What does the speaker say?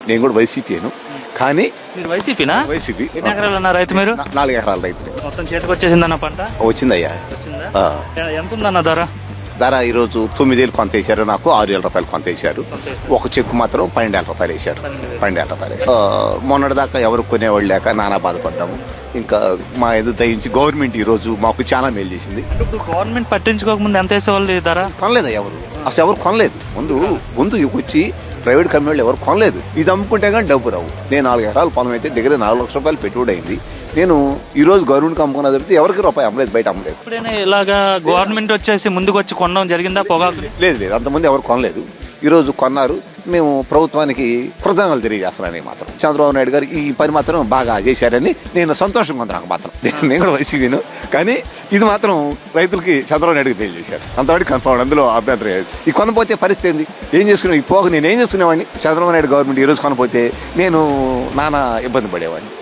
నేను కూడా వైసీపీను. కానీ మీరు వైసీపీనా? వైసీపీ. ఎన్ని ఎకరాలు అన్న రైతు మీరు? 4 ఎకరాల రైతులు. మొత్తం చేతికి వచ్చేసిందన్న పంట? వచ్చిందయ్యా. వచ్చిందా? ఎంత ఉందన్న ధర? ధర ఈరోజు 9,000 కొంత వేసారు, నాకు 6,000 రూపాయలు కొంత వేసారు. ఒక చెక్కు మాత్రం 12,000 రూపాయలు వేసారు. 12,000 రూపాయలు. మొన్నటిదాకా ఎవరు కొనేవాళ్ళు లేక నానా బాధపడ్డాము. ఇంకా మా ఎదురు దయించి గవర్నమెంట్ ఈరోజు మాకు చాలా మేలు చేసింది. ఇప్పుడు గవర్నమెంట్ పట్టించుకోకముందు ఎంత వేసేవాళ్ళు ధర? కొనలేదు ఎవరు, అసలు ఎవరు కొనలేదు. ముందు వచ్చి ప్రైవేట్ కంపెనీలు ఎవరు కొనలేదు. ఇది అమ్ముకుంటే కానీ డబ్బు రావు. నేను 4 ఎకరాలు పొలం అయితే దగ్గర 4 లక్షల రూపాయలు పెట్టుబడి అయింది. నేను ఈ రోజు గవర్నమెంట్ అమ్ముకున్నా చెప్తే ఎవరికి రూపాయి అమ్మలేదు, బయట అమ్మలేదు. ఇప్పుడైనా ఇలాగా గవర్నమెంట్ వచ్చేసి ముందుకు వచ్చి కొనడం జరిగిందా పొగాకు? లేదు, అంతమంది ఎవరు కొనలేదు. ఈరోజు కొన్నారు. మేము ప్రభుత్వానికి కృతజ్ఞతలు తెలియజేస్తున్నాను. మాత్రం చంద్రబాబు నాయుడు గారు ఈ పని మాత్రం బాగా చేశారని నేను సంతోషంగా ఉంది. నాకు మాత్రం నేను కూడా వైసీపీను, కానీ ఇది మాత్రం రైతులకి చంద్రబాబు నాయుడుకి మేలు చేశారు. అంతవరకు కన్ఫర్మ్, అందులో అభ్యంతరం లేదు. ఈ కొనపోతే పరిస్థితి ఏంది? ఏం చేసుకున్నాను? ఈ పోక నేను ఏం చేసుకునేవాడిని? చంద్రబాబు నాయుడు గవర్నమెంట్ ఈరోజు కొనపోతే నేను నానా ఇబ్బంది పడేవాడిని.